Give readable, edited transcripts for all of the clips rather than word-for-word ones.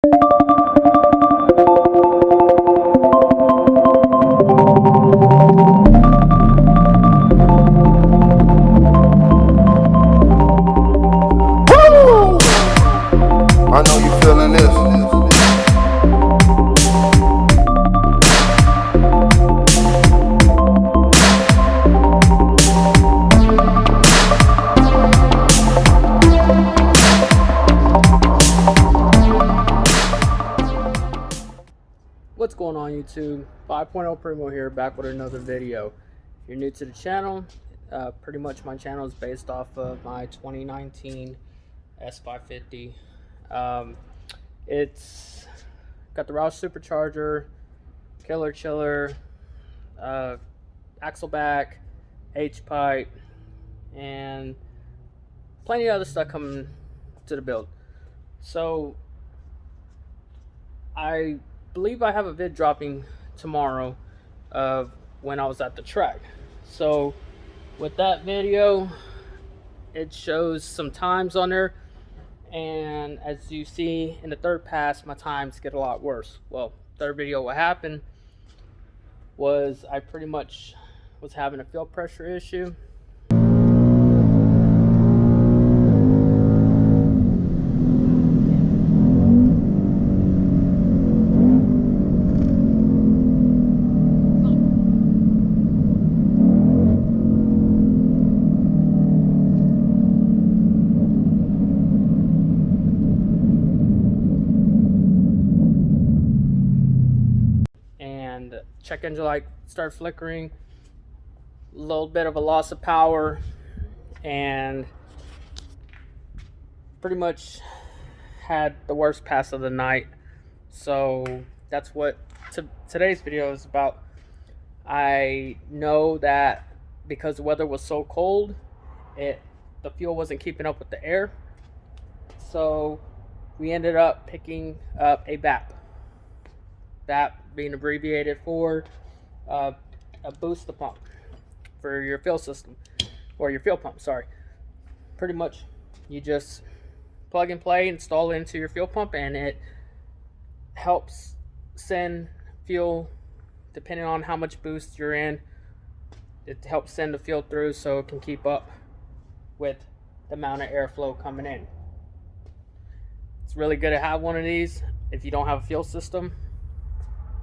I know you feeling this. What's going on YouTube? 5.0 Primo here, back with another video. If you're new to the channel, pretty much my channel is based off of my 2019 S550. It's got the Roush supercharger, killer chiller, axle back, H-pipe, and plenty of other stuff coming to the build. So I believe I have a vid dropping tomorrow of when I was at the track. So with that video, it shows some times on there, and as you see in the third pass, my times get a lot worse. Well, third video, what happened was I pretty much was having a fuel pressure issue. Check engine light start flickering, a little bit of a loss of power, and pretty much had the worst pass of the night. So that's what today's video is about. I know that because the weather was so cold, the fuel wasn't keeping up with the air, so we ended up picking up a BAP. BAP being abbreviated for a booster pump for your fuel system, or your fuel pump, sorry. Pretty much you just plug and play, install it into your fuel pump, and it helps send fuel depending on how much boost you're in. It helps send the fuel through so it can keep up with the amount of airflow coming in. It's really good to have one of these if you don't have a fuel system.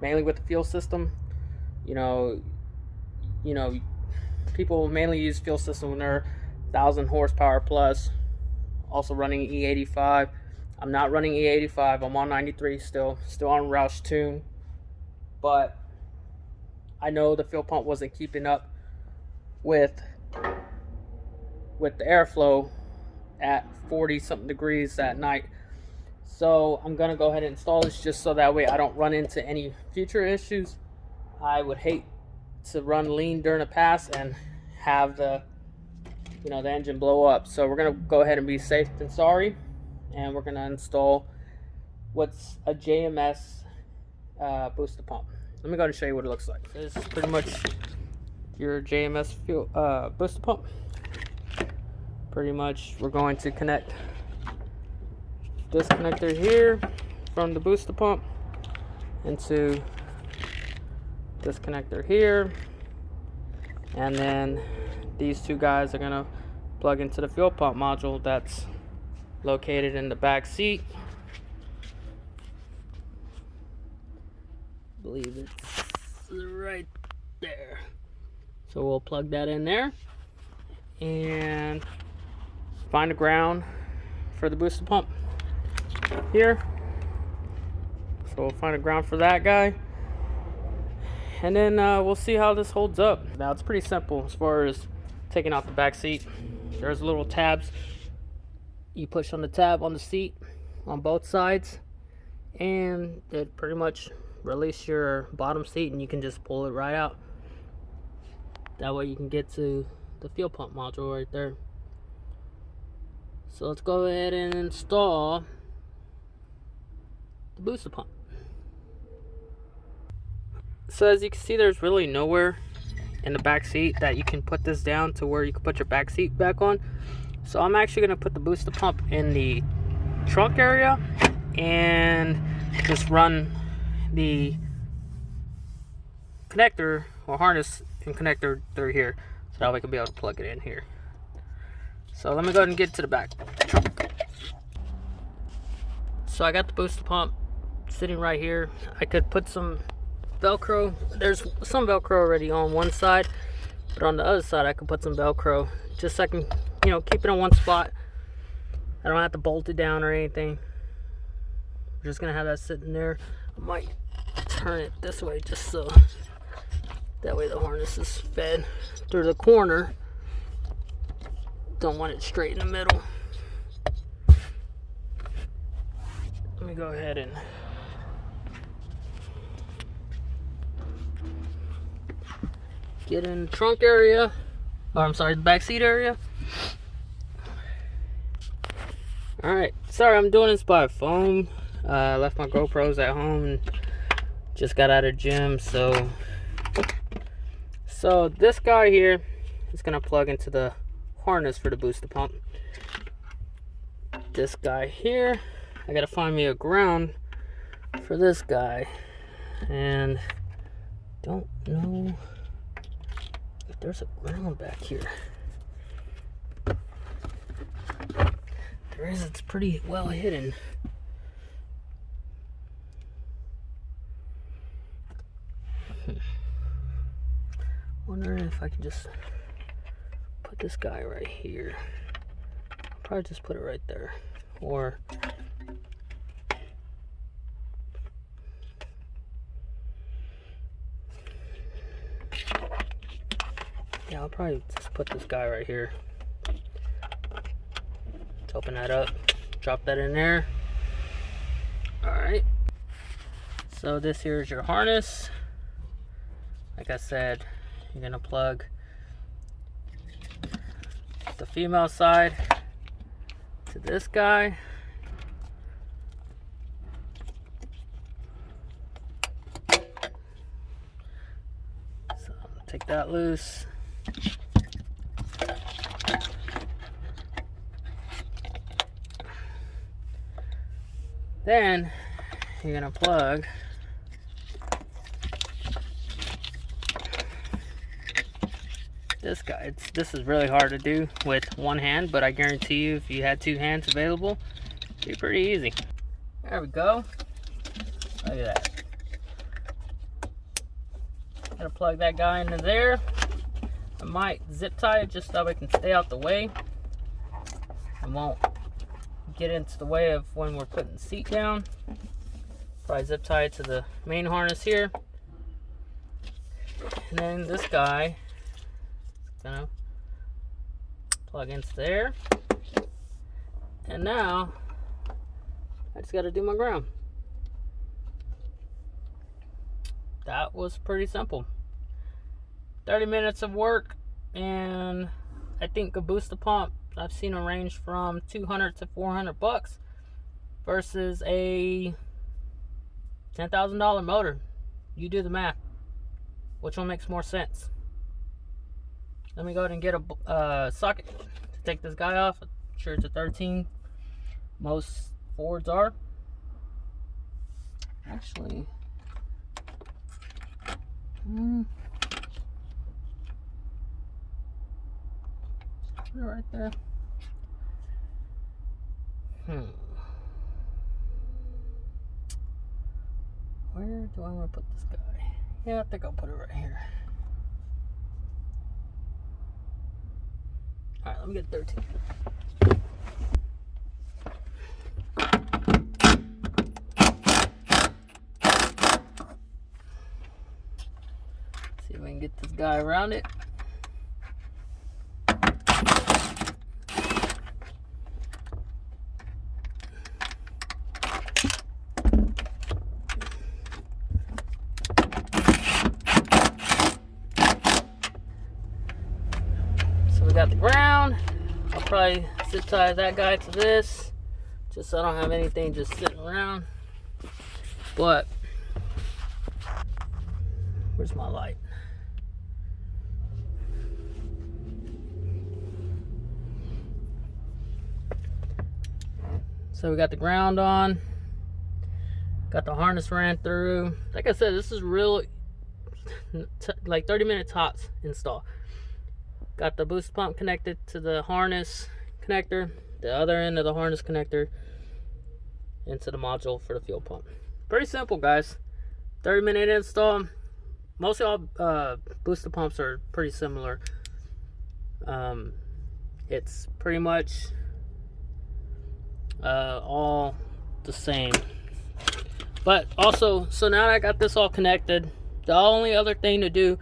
Mainly with the fuel system, you know, people mainly use fuel system when they're 1,000 horsepower plus. Also running E85. I'm not running E85. I'm on 93 still on Roush tune. But I know the fuel pump wasn't keeping up with the airflow at 40 something degrees that night. So I'm gonna go ahead and install this just so that way I don't run into any future issues. I would hate to run lean during a pass and have the engine blow up. So we're gonna go ahead and be safe than sorry, and we're gonna install what's a JMS booster pump. Let me go ahead and show you what it looks like. This is pretty much your JMS fuel booster pump. Pretty much we're going to connect this connector here from the booster pump into this connector here, and then these two guys are gonna plug into the fuel pump module that's located in the back seat. I believe it's right there. So we'll plug that in there and find a ground for the booster pump here. So we'll find a ground for that guy, and then we'll see how this holds up. Now it's pretty simple as far as taking out the back seat. There's little tabs. You push on the tab on the seat on both sides, and it pretty much release your bottom seat, and you can just pull it right out. That way you can get to the fuel pump module right there. So let's go ahead and install the booster pump. So as you can see, there's really nowhere in the back seat that you can put this down to where you can put your back seat back on. So I'm actually going to put the booster pump in the trunk area, and just run the connector or harness and connector through here, so that we can be able to plug it in here. So let me go ahead and get to the back trunk. So I got the booster pump sitting right here. I could put some Velcro. There's some Velcro already on one side, but on the other side I could put some Velcro just so I can, you know, keep it in one spot. I don't have to bolt it down or anything. I'm just gonna have that sitting there. I might turn it this way just so that way the harness is fed through the corner. Don't want it straight in the middle. Let me go ahead and get in the trunk area, or I'm sorry, the back seat area. Alright, sorry I'm doing this by phone. I left my GoPros at home and just got out of gym, so this guy here is gonna plug into the harness for the booster pump. This guy here, I gotta find me a ground for this guy, and don't know if there's a ground back here. There is, it's pretty well hidden. Wondering if I can just put this guy right here. I'll probably just put it right there, or yeah, I'll probably just put this guy right here. Let's open that up, drop that in there. Alright, so this here is your harness. Like I said, you're gonna plug the female side to this guy. So I'm gonna take that loose. Then you're gonna plug this guy. This is really hard to do with one hand, but I guarantee you if you had two hands available, it'd be pretty easy. There we go. Look at that. Gonna plug that guy into there. I might zip tie it just so it can stay out the way and won't get into the way of when we're putting the seat down. Probably zip tie it to the main harness here. And then this guy is gonna plug into there. And now I just gotta do my ground. That was pretty simple. 30 minutes of work, and I think a booster pump I've seen a range from $200 to $400 versus a $10,000 motor. You do the math. Which one makes more sense? Let me go ahead and get a socket to take this guy off. I'm sure it's a 13. Most Fords are. Actually, right there. Where do I want to put this guy? Yeah, I think I'll put it right here. Alright, let me get 13. See if we can get this guy around it. We got the ground. I'll probably zip tie that guy to this just so I don't have anything just sitting around. But where's my light? So we got the ground on. Got the harness ran through. Like I said, this is real, like 30-minute tops install. Got the boost pump connected to the harness connector, the other end of the harness connector into the module for the fuel pump. Pretty simple, guys. 30-minute install. Most of all booster pumps are pretty similar. It's pretty much all the same. But also, so now that I got this all connected, the only other thing to do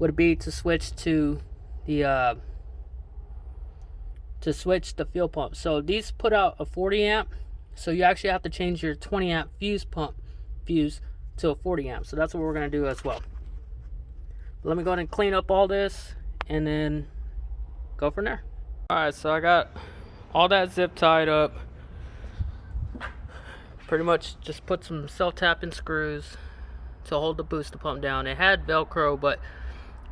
would be to switch to the fuel pump. So these put out a 40 amp, so you actually have to change your 20 amp fuse to a 40 amp. So that's what we're going to do as well. Let me go ahead and clean up all this and then go from there. Alright, so I got all that zip tied up. Pretty much just put some self-tapping screws to hold the booster pump down. It had Velcro, but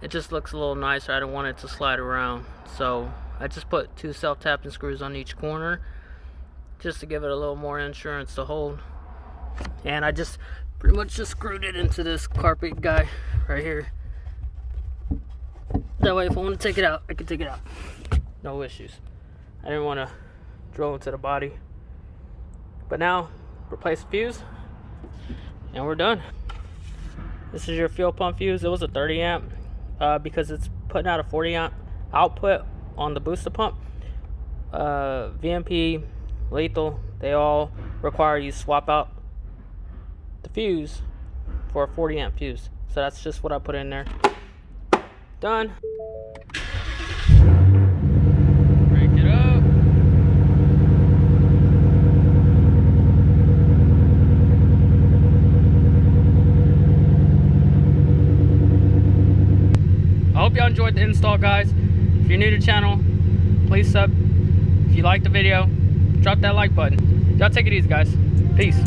it just looks a little nicer. I don't want it to slide around, so I just put 2 self-tapping screws on each corner just to give it a little more insurance to hold. And I just pretty much just screwed it into this carpet guy right here. That way if I want to take it out, I can take it out. No issues. I didn't want to drill into the body. But now, replace the fuse, and we're done. This is your fuel pump fuse. It was a 30 amp because it's putting out a 40 amp output on the booster pump. VMP, Lethal, they all require you swap out the fuse for a 40 amp fuse. So that's just what I put in there. Done. Break it up. I hope y'all enjoyed the install, guys. If you're new to the channel, please sub. If you liked the video, drop that like button. Y'all take it easy, guys. Peace.